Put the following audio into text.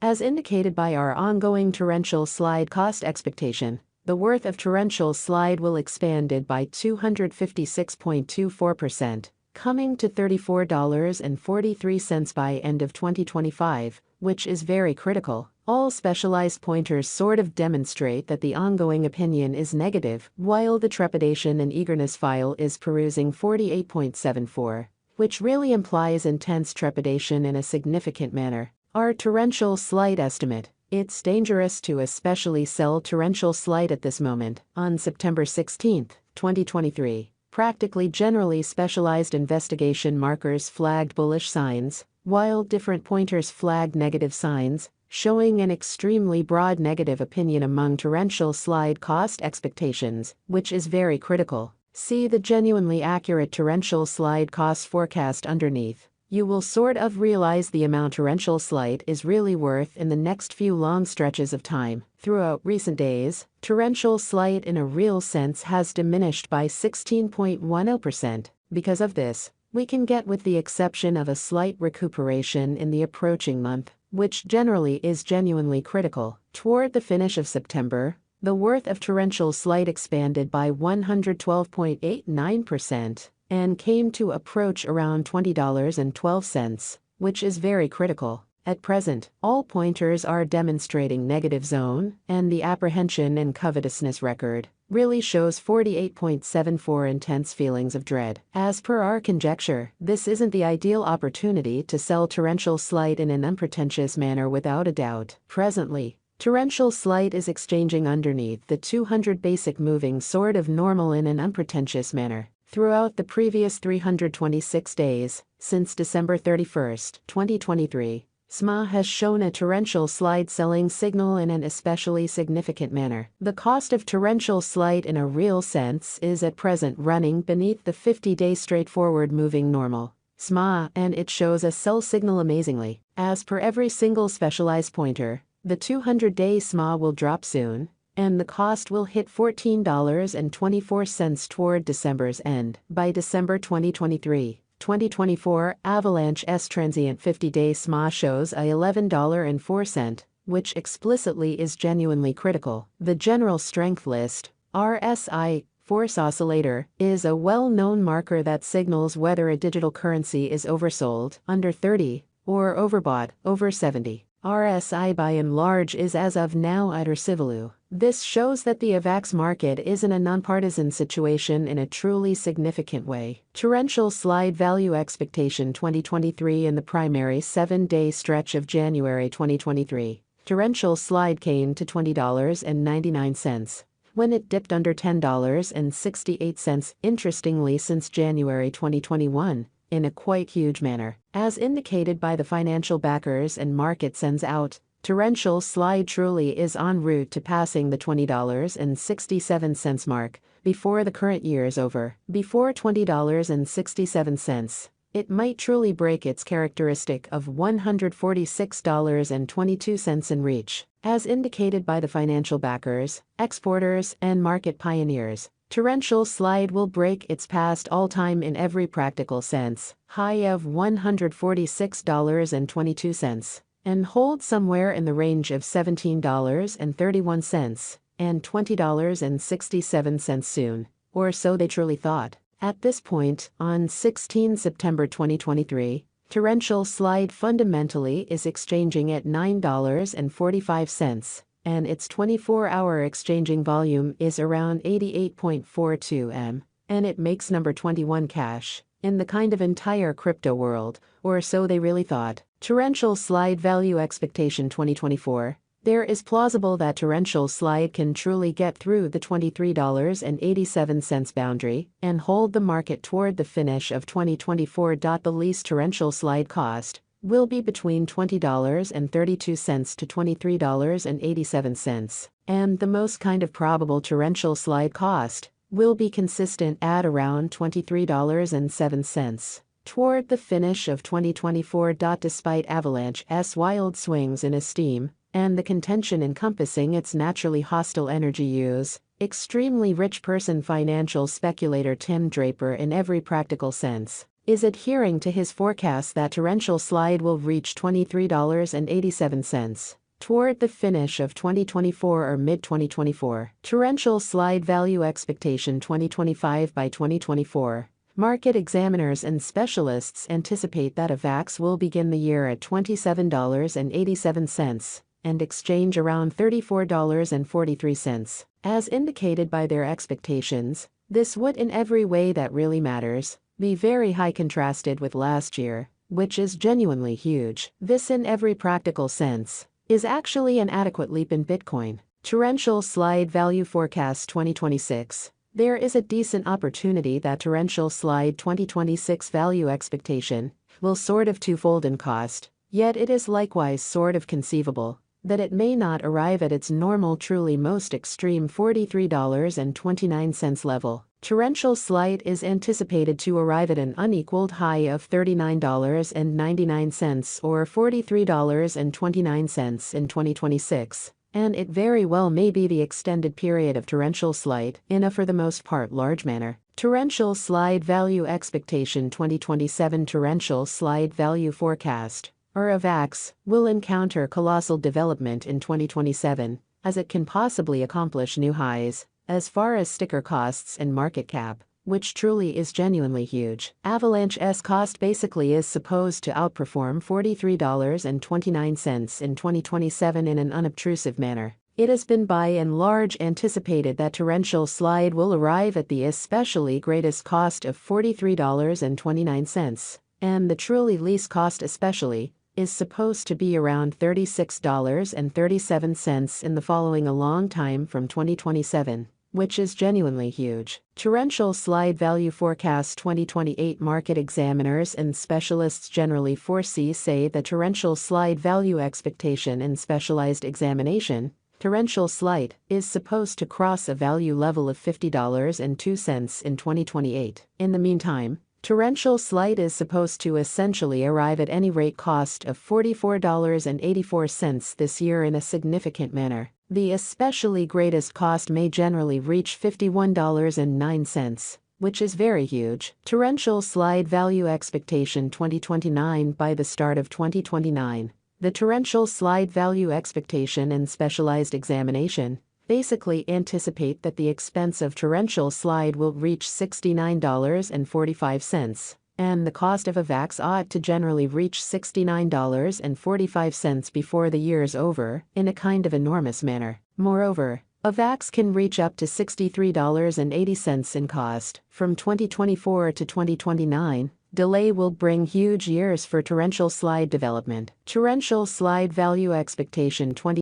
As indicated by our ongoing torrential slide cost expectation, the worth of torrential slide will expanded by 256.24%, coming to $34.43 by end of 2025, which is very critical. All specialized pointers sort of demonstrate that the ongoing opinion is negative, while the trepidation and eagerness file is perusing 48.74, which really implies intense trepidation in a significant manner. Our torrential slide estimate. It's dangerous to especially sell torrential slide at this moment. On September 16, 2023, practically generally specialized investigation markers flagged bullish signs, while different pointers flagged negative signs, showing an extremely broad negative opinion among torrential slide cost expectations, which is very critical. See the genuinely accurate torrential slide cost forecast underneath. You will sort of realize the amount torrential slide is really worth in the next few long stretches of time. Throughout recent days, torrential slide in a real sense has diminished by 16.10%. Because of this, we can get with the exception of a slight recuperation in the approaching month, which generally is genuinely critical. Toward the finish of September, the worth of torrential slide expanded by 112.89%. and came to approach around $20.12, which is very critical. At present, all pointers are demonstrating negative zone, and the apprehension and covetousness record really shows 48.74 intense feelings of dread. As per our conjecture, this isn't the ideal opportunity to sell torrential slide in an unpretentious manner without a doubt. Presently, torrential slide is exchanging underneath the 200 basic moving sort of normal in an unpretentious manner. Throughout the previous 326 days, since December 31, 2023, SMA has shown a torrential slide selling signal in an especially significant manner. The cost of torrential slide in a real sense is at present running beneath the 50-day straightforward moving normal, SMA, and it shows a sell signal amazingly. As per every single specialized pointer, the 200-day SMA will drop soon, and the cost will hit $14.24 toward December's end. By December 2023, 2024, Avalanche S transient 50-day SMA shows a $11.04, which explicitly is genuinely critical. The General Strength List, RSI, Force Oscillator, is a well-known marker that signals whether a digital currency is oversold, under 30, or overbought, over 70. RSI by and large is as of now under Civilu. This shows that the AVAX market is in a nonpartisan situation in a truly significant way. Torrential slide value expectation 2023 in the primary 7-day stretch of January 2023. Torrential slide came to $20.99. When it dipped under $10.68, interestingly since January 2021. In a quite huge manner. As indicated by the financial backers and market sends out, torrential slide truly is en route to passing the $20.67 mark before the current year is over. Before $20.67, it might truly break its characteristic of $146.22 in reach. As indicated by the financial backers, exporters, and market pioneers, torrential slide will break its past all-time in every practical sense high of $146.22 and hold somewhere in the range of $17.31 and $20.67 soon, or so they truly thought. At this point, on 16 September 2023, torrential slide fundamentally is exchanging at $9.45. And its 24-hour exchanging volume is around 88.42 M, and it makes number 21 cash in the kind of entire crypto world, or so they really thought. Torrential slide value expectation 2024. There is plausible that torrential slide can truly get through the $23.87 boundary and hold the market toward the finish of 2024. The least torrential slide cost will be between $20.32 to $23.87, and the most kind of probable torrential slide cost will be consistent at around $23.07 toward the finish of 2024. Despite Avalanche's wild swings in esteem and the contention encompassing its naturally hostile energy use, extremely rich person financial speculator Tim Draper in every practical sense, is adhering to his forecast that torrential slide will reach $23.87 toward the finish of 2024 or mid-2024. Torrential slide value expectation 2025 by 2024. Market examiners and specialists anticipate that AVAX will begin the year at $27.87 and exchange around $34.43. As indicated by their expectations, this would in every way that really matters be very high contrasted with last year, which is genuinely huge. This in every practical sense is actually an adequate leap in Bitcoin. Torrential slide value forecast 2026. There is a decent opportunity that torrential slide 2026 value expectation will sort of twofold in cost, yet it is likewise sort of conceivable that it may not arrive at its normal truly most extreme $43.29 level. Torrential slide is anticipated to arrive at an unequaled high of $39.99 or $43.29 in 2026, and it very well may be the extended period of torrential slide in a for the most part large manner. Torrential slide value expectation 2027. Torrential slide value forecast, or AVAX, will encounter colossal development in 2027, as it can possibly accomplish new highs as far as sticker costs and market cap, which truly is genuinely huge. Avalanche's cost basically is supposed to outperform $43.29 in 2027 in an unobtrusive manner. It has been by and large anticipated that torrential slide will arrive at the especially greatest cost of $43.29, and the truly least cost especially is supposed to be around $36.37 in the following a long time from 2027, which is genuinely huge. Torrential slide value forecast 2028. Market examiners and specialists generally say the torrential slide value expectation in specialized examination, torrential slide, is supposed to cross a value level of $50.02 in 2028. In the meantime, torrential slide is supposed to essentially arrive at any rate cost of $44.84 this year in a significant manner. The especially greatest cost may generally reach $51.09, which is very huge. Torrential slide value expectation 2029. By the start of 2029, the torrential slide value expectation and specialized examination basically anticipate that the expense of torrential slide will reach $69.45, and the cost of AVAX ought to generally reach $69.45 before the year's over, in a kind of enormous manner. Moreover, AVAX can reach up to $63.80 in cost. From 2024 to 2029, delay will bring huge years for torrential slide development. Torrential slide value expectation 20